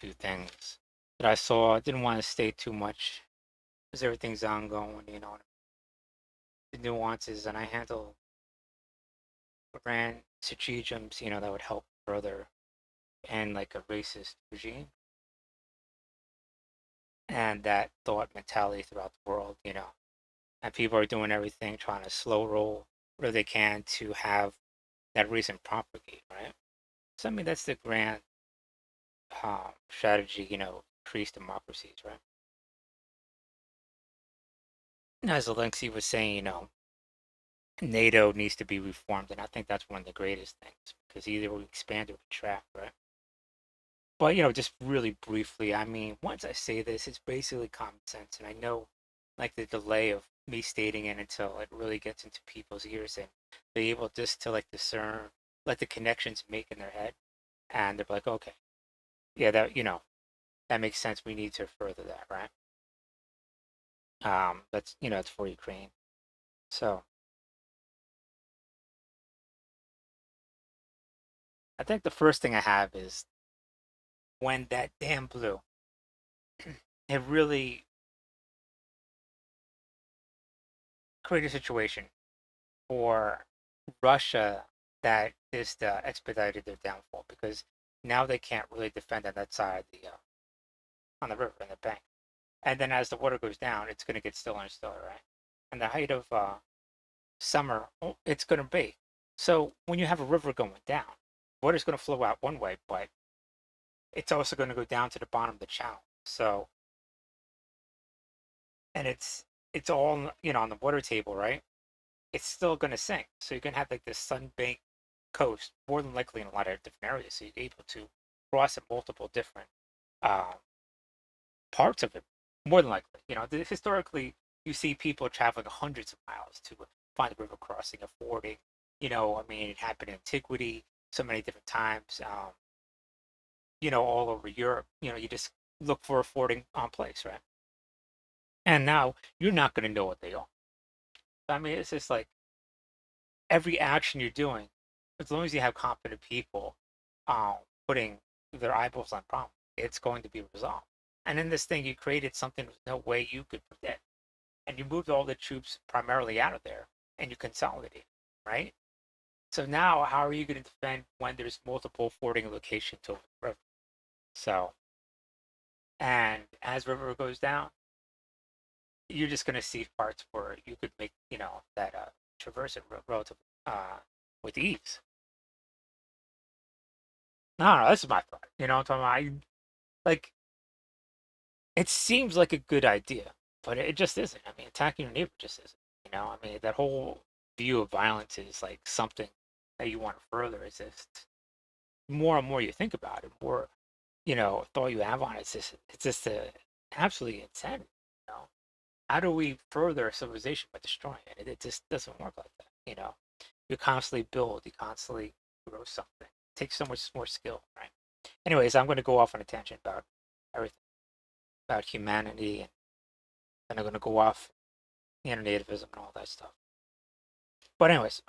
few things that I saw. I didn't want to stay too much because everything's ongoing, the nuances, and I handle grand stratagems, that would help further end like a racist regime and that thought mentality throughout the world, and people are doing everything trying to slow roll where they can to have that reason propagate, right? So I mean that's the grand strategy, increase democracies, right? As Alexei was saying, NATO needs to be reformed, and I think that's one of the greatest things because either we expand or contract, right? But just really briefly, I mean, once I say this, it's basically common sense, and I know, like the delay of me stating it until it really gets into people's ears, and they're able just to like discern, let the connections make in their head, and they're like, okay, yeah, that makes sense. We need to further that, right? That's it's for Ukraine. So I think the first thing I have is when that dam blew, it really created a situation for Russia that just expedited their downfall because now they can't really defend on that side of the on the river and the bank. And then as the water goes down, it's going to get stiller and stiller, right? And the height of summer, it's going to be. So when you have a river going down, water's going to flow out one way, but it's also going to go down to the bottom of the channel. So and it's all on the water table, right? It's still going to sink. So you're going to have like this sun-baked coast, more than likely in a lot of different areas. So you're able to cross at multiple different uh, parts of it, more than likely. Historically, you see people traveling hundreds of miles to find a river crossing, a fording. I mean, it happened in antiquity so many different times. All over Europe. You just look for a fording on place, right? And now you're not going to know what they are. I mean, it's just like every action you're doing, as long as you have competent people um, putting their eyeballs on problem, it's going to be resolved. And in this thing, you created something there's no way you could predict. And you moved all the troops primarily out of there and you consolidated, right? So now, how are you going to defend when there's multiple fording locations over the river? So, and as river goes down, you're just going to see parts where you could make, that traverse it relatively with ease. I don't know. This is my thought. I'm talking about. Like, it seems like a good idea, but it just isn't. I mean, attacking your neighbor just isn't. I mean, that whole view of violence is like something that you want to further. It's just more and more you think about it, more thought you have on it. It's just absolutely insanity. You know, how do we further civilization by destroying it? It just doesn't work like that. You constantly build, you constantly grow something. It takes so much more skill, right? Anyways, I'm going to go off on a tangent about everything about humanity, and then I'm going to go off nativism and all that stuff. But anyways,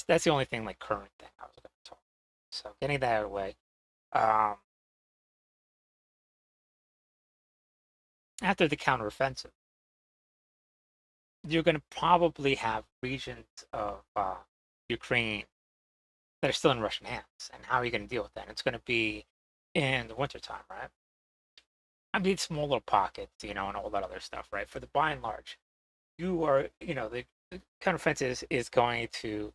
that's the only thing like current thing I was going to talk. So getting that out of the way. Um, After the counteroffensive, you're going to probably have regions of Ukraine that are still in Russian hands, and how are you going to deal with that? It's going to be in the wintertime, right? I mean, small little pockets, and all that other stuff, right? For the by and large, you are, the counteroffensive is going to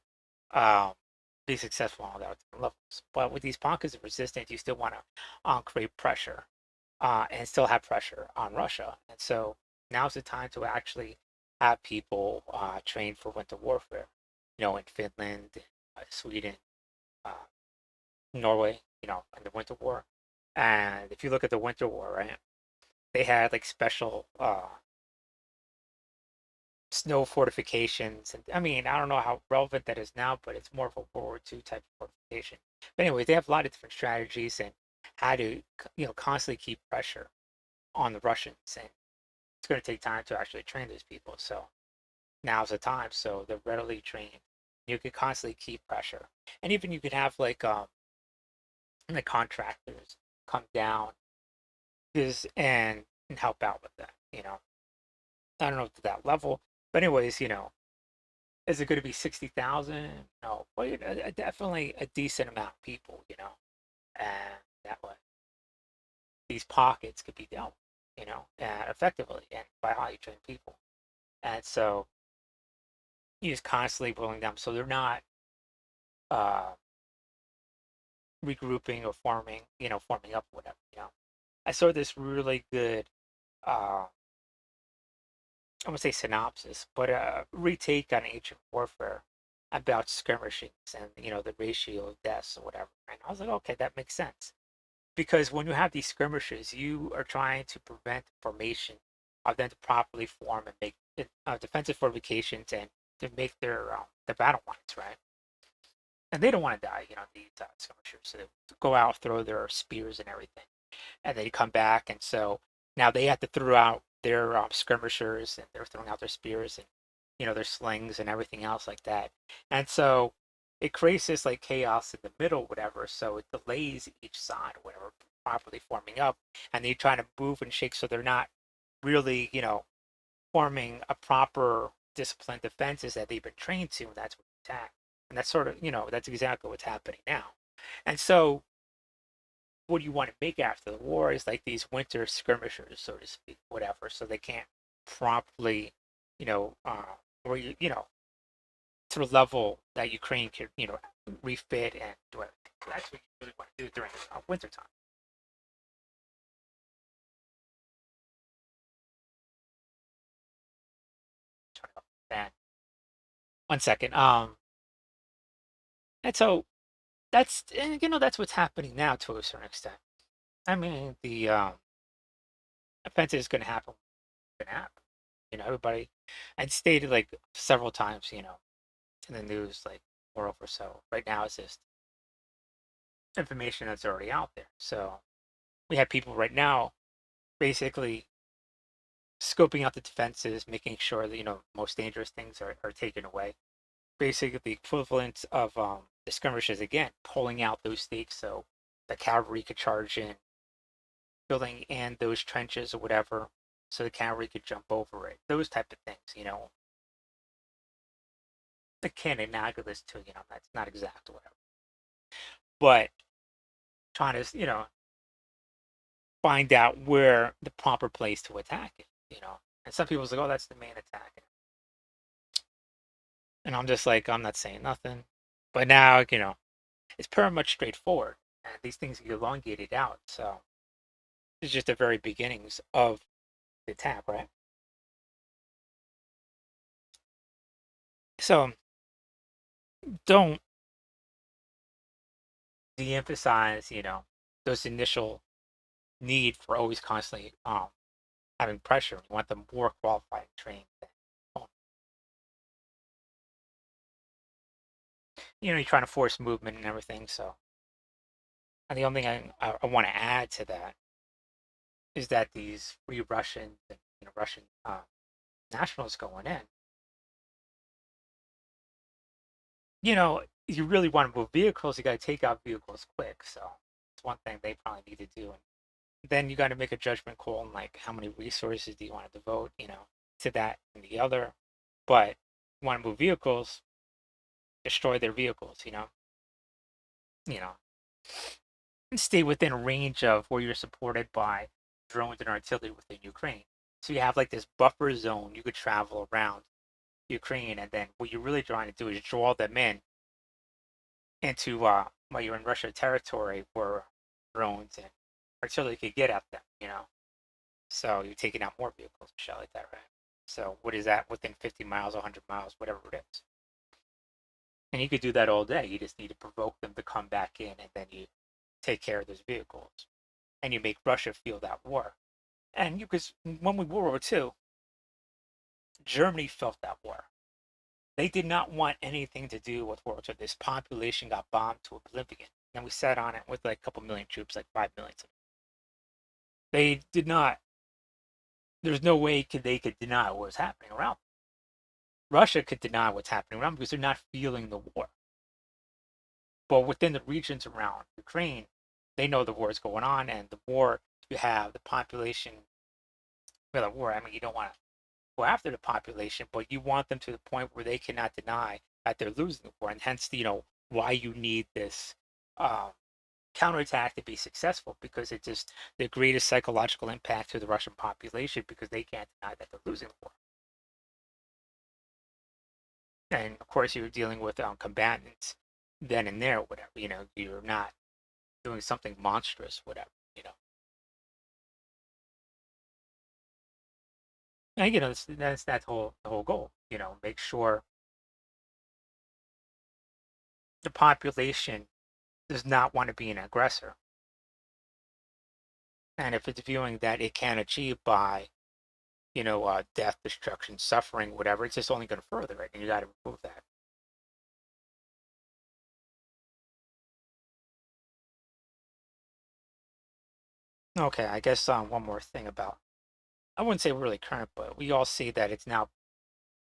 um, be successful on all that levels. But with these pockets of resistance, you still want to create pressure and still have pressure on Russia. And so now's the time to actually have people train for winter warfare. In Finland, Sweden, uh, Norway. In the Winter War. And if you look at the Winter War, right, they had like special snow fortifications. And I mean, I don't know how relevant that is now, but it's more of a World War II type of fortification. But anyway, they have a lot of different strategies and how to, constantly keep pressure on the Russians. And it's going to take time to actually train those people. So now's the time. So they're readily trained. You can constantly keep pressure. And even you could have like and the contractors come down this and help out with that. I don't know to that level, but anyways, is it going to be 60,000? No, but definitely a decent amount of people, and that way these pockets could be dealt, effectively and by highly trained people. And so you just constantly pulling them so they're not uh, regrouping or forming up, whatever. I saw this really good, uh, I won't say synopsis, but a retake on ancient warfare about skirmishings and the ratio of deaths or whatever. And I was like, okay, that makes sense because when you have these skirmishes, you are trying to prevent formation of them to properly form and make defensive fortifications and to make their battle lines, right? And they don't want to die, these skirmishers. So they go out, throw their spears and everything, and they come back, and so now they have to throw out their skirmishers, and they're throwing out their spears and their slings and everything else like that, and so it creates this like chaos in the middle, whatever. So it delays each side, whatever, properly forming up, and they try to move and shake, so they're not really, forming a proper disciplined defenses that they've been trained to, and that's what attack. And that's sort of, that's exactly what's happening now. And so what do you want to make after the war is like these winter skirmishers, so to speak, whatever, so they can't properly, or to the level that Ukraine could, refit and do everything. So that's what you really want to do during winter time. Turn off the fan. 1 second. And so that's what's happening now to a certain extent. I mean, the offensive is going to happen. Going to happen. Everybody, and stated like several times, in the news, like moreover. So right now it's just information that's already out there. So we have people right now basically scoping out the defenses, making sure that most dangerous things are taken away. Basically, the equivalent of the skirmishes again, pulling out those stakes so the cavalry could charge in, filling in those trenches or whatever, so the cavalry could jump over it. Those type of things. Akin analogous to that's not exact or whatever, but trying to find out where the proper place to attack it. And some people's like, oh, that's the main attack, and I'm just like, I'm not saying nothing, but now it's pretty much straightforward, and these things get elongated out, so it's just the very beginnings of the attack, right? So don't de-emphasize those initial need for always constantly having pressure. You want them more qualified and trained than you're trying to force movement and everything. So, and the only thing I want to add to that is that these free Russians and Russian nationals going in, you really want to move vehicles, you got to take out vehicles quick. So it's one thing they probably need to do. And then you got to make a judgment call on like how many resources do you want to devote, to that and the other. But you want to move vehicles, destroy their vehicles, you know, and stay within range of where you're supported by drones and artillery within Ukraine. So you have like this buffer zone you could travel around Ukraine, and then what you're really trying to do is draw them in into while you're in Russia territory where drones and artillery could get at them. So you're taking out more vehicles and shit like that, right? So what is that within 50 miles, 100 miles, whatever it is? And you could do that all day. You just need to provoke them to come back in, and then you take care of those vehicles, and you make Russia feel that war. And because when we World War II, Germany felt that war. They did not want anything to do with World War II. This population got bombed to oblivion, and we sat on it with like a couple million troops, like 5 million. They did not. There's no way they could deny what was happening around them. Russia could deny what's happening around them because they're not feeling the war. But within the regions around Ukraine, they know the war is going on, and the war you have the population with a war. I mean, you don't want to go after the population, but you want them to the point where they cannot deny that they're losing the war, and hence, why you need this um, counterattack to be successful, because it's just the greatest psychological impact to the Russian population because they can't deny that they're losing the war. And of course, you're dealing with combatants then and there, whatever. You're not doing something monstrous, whatever. And that's the whole goal. Make sure the population does not want to be an aggressor, and if it's viewing that it can achieve by death, destruction, suffering, whatever, it's just only going to further it, and you got to remove that. Okay, I guess one more thing about, I wouldn't say really current, but we all see that it's now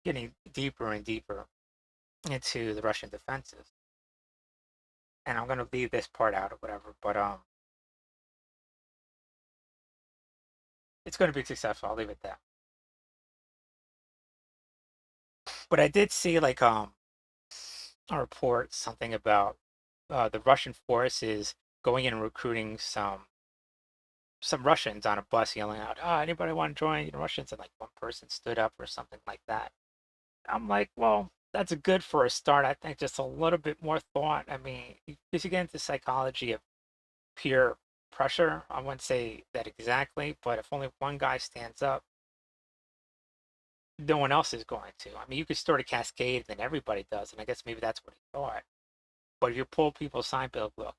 getting deeper and deeper into the Russian defenses. And I'm going to leave this part out or whatever, but it's going to be successful. I'll leave it there. But I did see like a report something about the Russian forces going in and recruiting some Russians on a bus, yelling out, "Ah, anybody want to join the Russians?" And like one person stood up or something like that. I'm like, well, that's a good for a start. I think just a little bit more thought. I mean, because you get into psychology of peer pressure. I wouldn't say that exactly, but if only one guy stands up, no one else is going to. I mean, you could start a cascade, and then everybody does, and I guess maybe that's what he thought. But if you pull people aside, be like, look,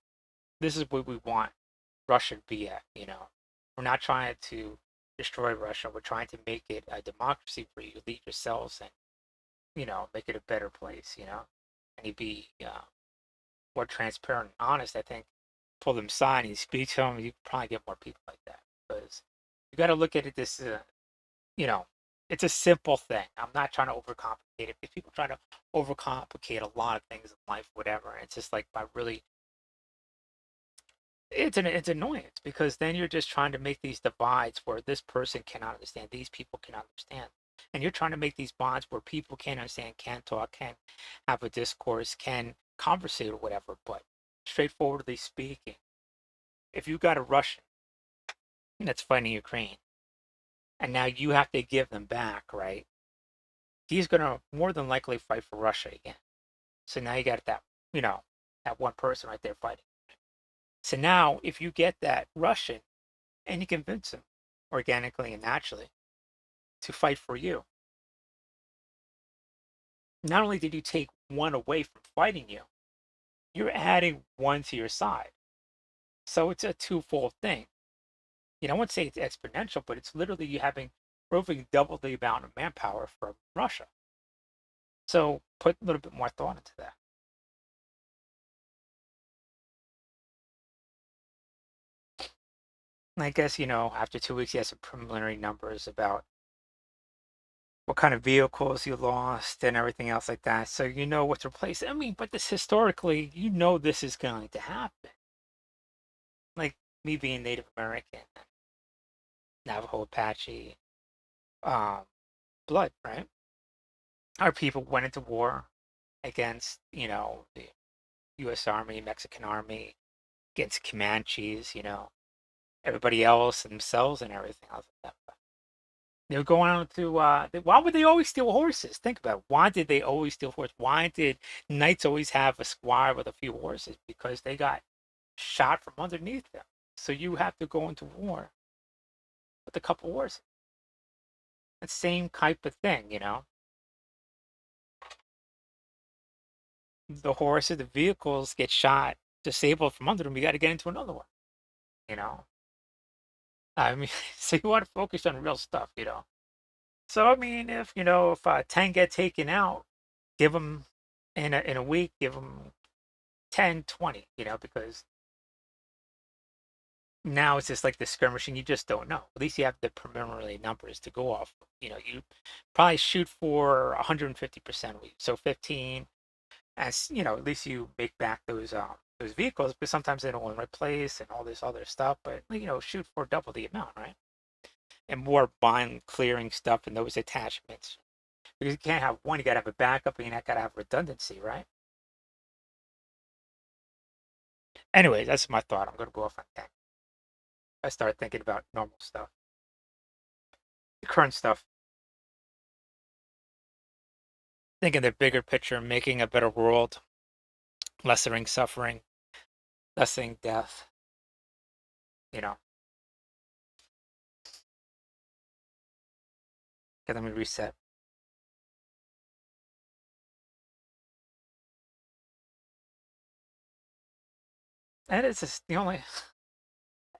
this is what we want Russia to be at. We're not trying to destroy Russia. We're trying to make it a democracy for you, lead yourselves, and make it a better place. And you be more transparent and honest. I think pull them aside and you speak to them, you probably get more people like that, because you got to look at it this you know it's a simple thing. I'm not trying to overcomplicate it, because people try to overcomplicate a lot of things in life, whatever. It's just like by really, it's annoyance, because then you're just trying to make these divides where this person cannot understand, these people cannot understand, and you're trying to make these bonds where people can understand, can talk, can have a discourse, can conversate or whatever. But straightforwardly speaking, if you got a Russian that's fighting Ukraine, and now you have to give them back, right? He's gonna more than likely fight for Russia again. So now you got that one person right there fighting. So now, if you get that Russian and you convince him organically and naturally to fight for you, not only did you take one away from fighting you, you're adding one to your side. So it's a twofold thing. I wouldn't say it's exponential, but it's literally you having roving double the amount of manpower from Russia. So put a little bit more thought into that. And I guess, after 2 weeks, you have some preliminary numbers about what kind of vehicles you lost and everything else like that. So you know what's replaced. I mean, but this historically, this is going to happen. Like me being Native American, Navajo, Apache, um, blood, right? Our people went into war against, the U.S. Army, Mexican Army, against Comanches, everybody else, themselves, and everything else like that. They were going on to, why would they always steal horses? Think about it. Why did they always steal horses? Why did knights always have a squire with a few horses? Because they got shot from underneath them. So you have to go into war with a couple horses. The same type of thing. The horses, the vehicles get shot, disabled from under them. You got to get into another one. You know. I mean, so you want to focus on real stuff. So I mean, if 10 get taken out, give them in a week, give them 10, 20. Because now it's just like the skirmishing. You just don't know. At least you have the preliminary numbers to go off. You probably shoot for 150% week, so 15. As at least you make back those vehicles, because sometimes they don't want to replace and all this other stuff. But shoot for double the amount, right? And more buying, clearing stuff and those attachments. Because you can't have one, you gotta have a backup, and you gotta have redundancy, right? Anyways, that's my thought. I'm gonna go off on that. I start thinking about normal stuff, the current stuff, thinking the bigger picture, making a better world, lessening suffering, lessening death. You know, okay, let me reset. And it's just the only,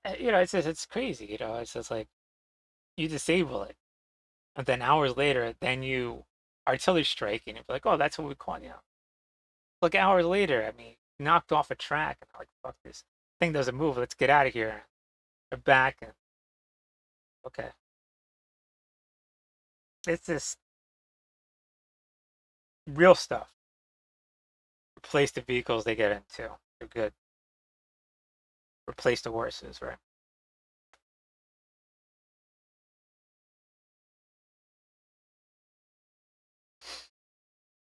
it's crazy. It's just like you disable it, and then hours later, then you artillery strike, and you're like, oh, that's what we call, Like hours later, I mean, knocked off a track, and I'm like, fuck this thing doesn't move. Let's get out of here. They're back, and okay, it's just real stuff. Replace the vehicles they get into. They're good. Replace the horses, right?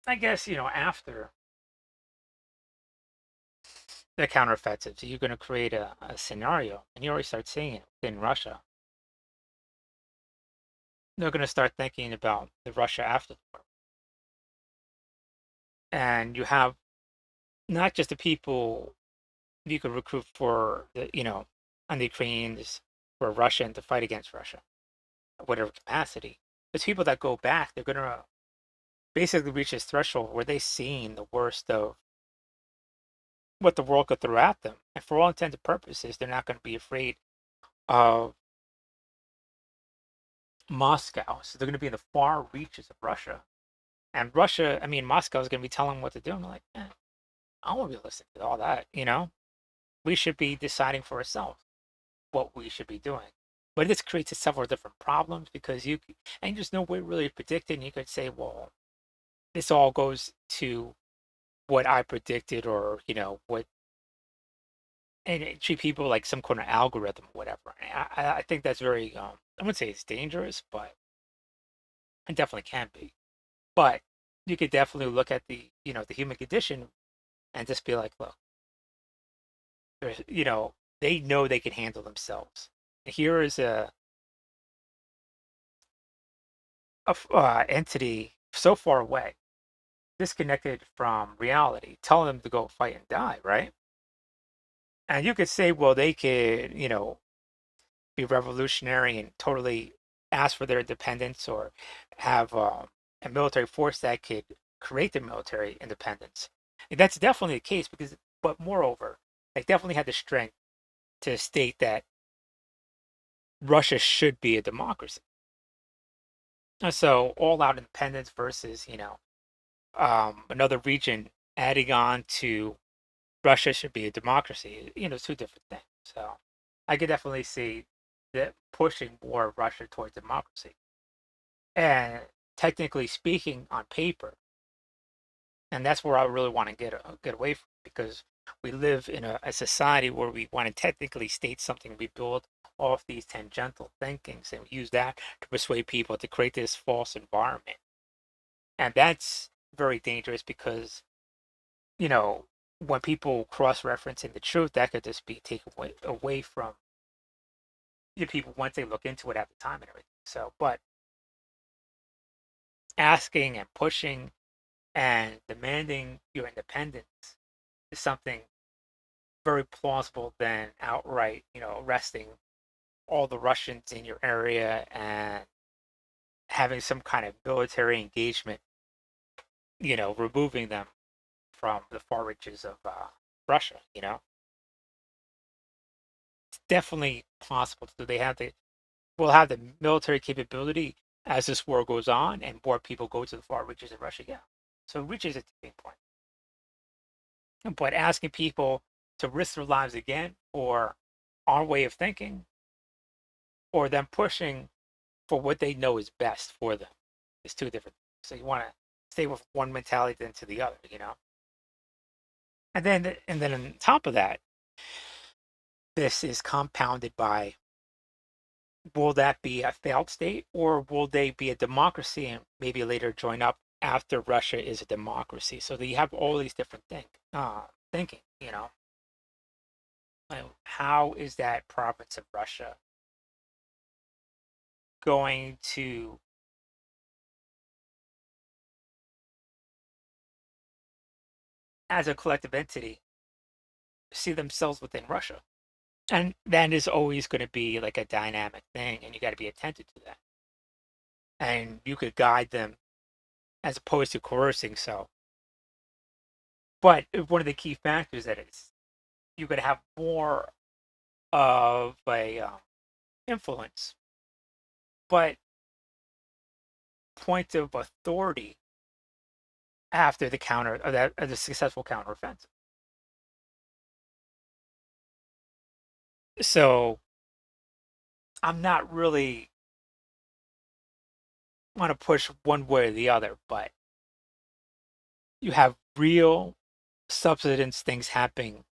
I guess after the counteroffensive, so you're going to create a scenario, and you already start seeing it in Russia. They're going to start thinking about the Russia after the war, and you have not just the people you could recruit for on the Ukrainians for Russia and to fight against Russia, whatever capacity. There's people that go back. They're going to basically reach this threshold where they've seen the worst of what the world could throw at them, and for all intents and purposes, they're not going to be afraid of Moscow. So they're going to be in the far reaches of Russia. And Russia, I mean, Moscow is going to be telling them what to do. And I'm like, I won't be listening to all that. We should be deciding for ourselves what we should be doing. But this creates several different problems because and there's no way really predicting. You could say, well, this all goes to what I predicted or, what, and treat people like some kind of algorithm or whatever. I think that's very, I wouldn't say it's dangerous, but it definitely can be. But you could definitely look at the human condition and just be like, look, there's, they know they can handle themselves. Here is a entity so far away, disconnected from reality, telling them to go fight and die, right? And you could say, well, they could, be revolutionary and totally ask for their independence or have a military force that could create the military independence. And that's definitely the case but moreover, they definitely had the strength to state that Russia should be a democracy. So all out independence versus, another region adding on to Russia should be a democracy, two different things. So I could definitely see that pushing more Russia towards democracy. And technically speaking, on paper, and that's where I really want to get away from because we live in a society where we want to technically state something. We build off these tangential thinkings and we use that to persuade people to create this false environment. And that's very dangerous because, you know, when people cross referencing the truth, that could just be taken away from the people once they look into it at the time and everything. So, but asking and pushing and demanding your independence is something very plausible than outright, arresting all the Russians in your area and having some kind of military engagement, removing them from the far reaches of Russia. It's definitely possible to do. Will have the military capability as this war goes on and more people go to the far reaches of Russia. Yeah. So it reaches a tipping point. But asking people to risk their lives again or our way of thinking or them pushing for what they know is best for them is two different things. So you want to stay with one mentality than to the other. And then on top of that, this is compounded by, will that be a failed state, or will they be a democracy and maybe later join up after Russia is a democracy? So that you have all these different thinking, like, how is that province of Russia going to, as a collective entity, see themselves within Russia? And that is always going to be like a dynamic thing, and you got to be attentive to that. And you could guide them as opposed to coercing. So, but one of the key factors that is, you could have more of a influence, but point of authority after the counter, or that, or the successful counteroffensive. So I'm not really want to push one way or the other, but you have real substance things happening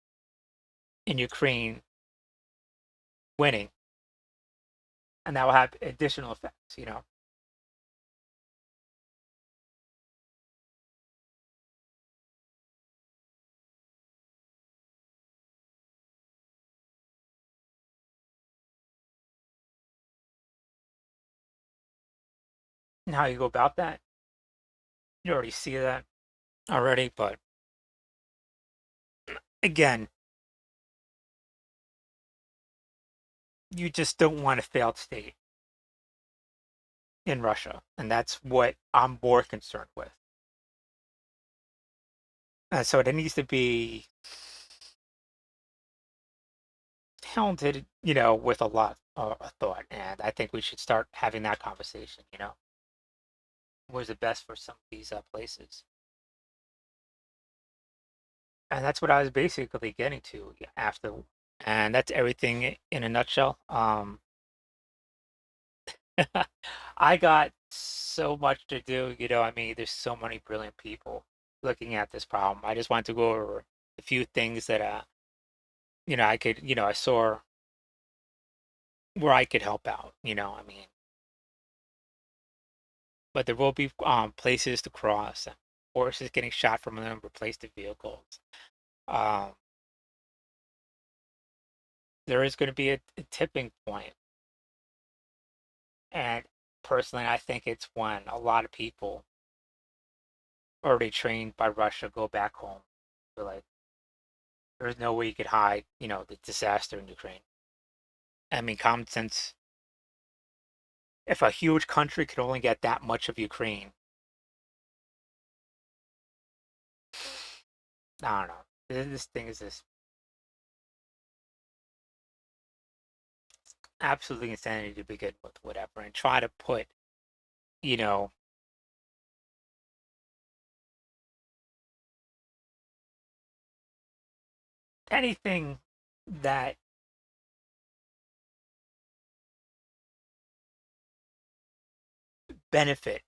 in Ukraine winning, and that will have additional effects. And how you go about that, you already see that already, but again, you just don't want a failed state in Russia, and that's what I'm more concerned with. And so it needs to be talented, with a lot of thought, and I think we should start having that conversation. What's the best for some of these places? And that's what I was basically getting to after, and that's everything in a nutshell. I got so much to do. I mean, there's so many brilliant people looking at this problem. I just wanted to go over a few things that I could, I saw where I could help out. I mean, but there will be places to cross, and horses getting shot from them, replace the vehicles. Um, there is going to be a tipping point, and personally, I think it's when a lot of people already trained by Russia go back home. They're like, there's no way you could hide, the disaster in Ukraine. I mean, common sense. If a huge country could only get that much of Ukraine, I don't know. This thing is just absolutely insanity to begin with, whatever, and try to put, you know, anything that benefit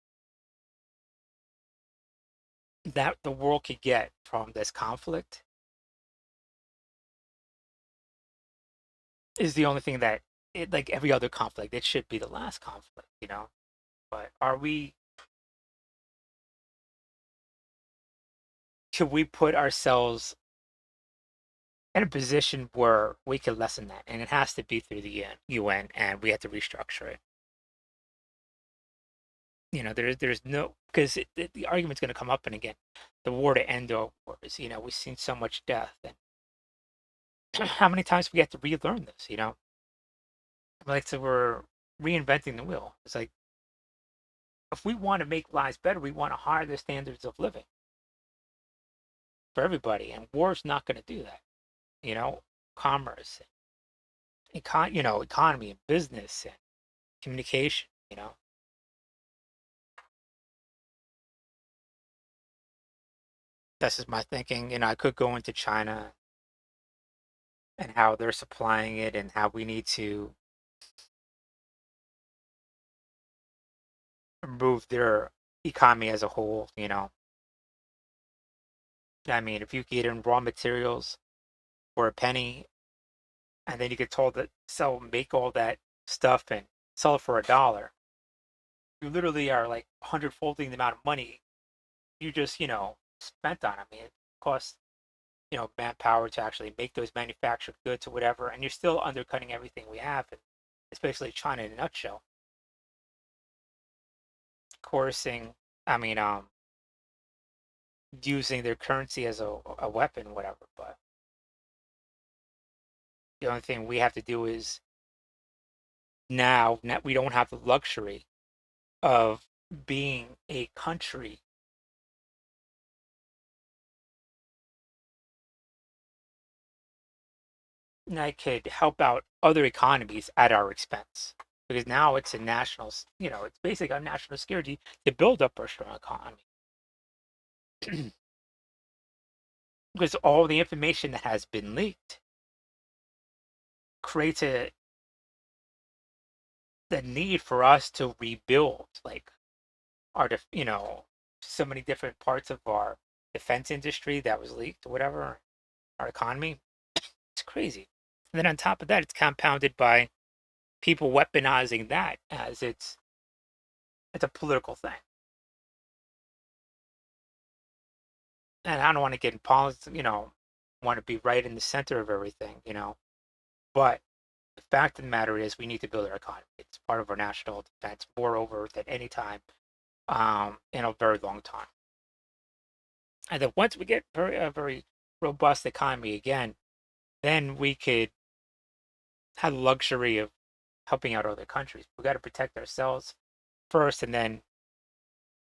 that the world could get from this conflict is the only thing that it, like every other conflict, it should be the last conflict. But should we put ourselves in a position where we can lessen that? And it has to be through the UN, and we have to restructure it. There's no, because the argument's going to come up and again, the war to end all wars. We've seen so much death, and how many times we have to relearn this? Like, so we're reinventing the wheel. It's like, if we want to make lives better, we want to higher the standards of living for everybody, and war's not going to do that. Commerce, economy and business and communication. This is my thinking. I could go into China and how they're supplying it, and how we need to improve their economy as a whole. I mean, if you get in raw materials for a penny, and then you get told to make all that stuff and sell it for $1, you literally are like 100-folding the amount of money you just, spent on. I mean, it costs, manpower to actually make those manufactured goods or whatever, and you're still undercutting everything we have, and especially China in a nutshell. Coursing, I mean, using their currency as a weapon, whatever. But the only thing we have to do is now we don't have the luxury of being a country that could help out other economies at our expense. Because now it's a national, it's basically a national security to build up our strong economy. Because all the information that has been leaked creates the need for us to rebuild, like our, so many different parts of our defense industry that was leaked, or whatever, our economy. It's crazy. And then on top of that, it's compounded by people weaponizing that as it's a political thing. And I don't want to get in politics, want to be right in the center of everything, But the fact of the matter is, we need to build our economy. It's part of our national defense, moreover, than any time in a very long time. And then once we get a very robust economy again, then we could have the luxury of helping out other countries. We got to protect ourselves first, and then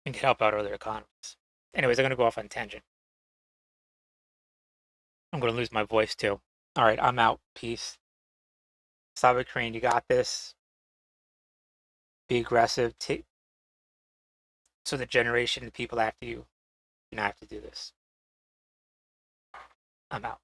we can help out other economies. Anyways, I'm going to go off on a tangent. I'm going to lose my voice too. All right, I'm out. Peace. Cyber Crane, you got this. Be aggressive. So the generation of people after you, have to do this. I'm out.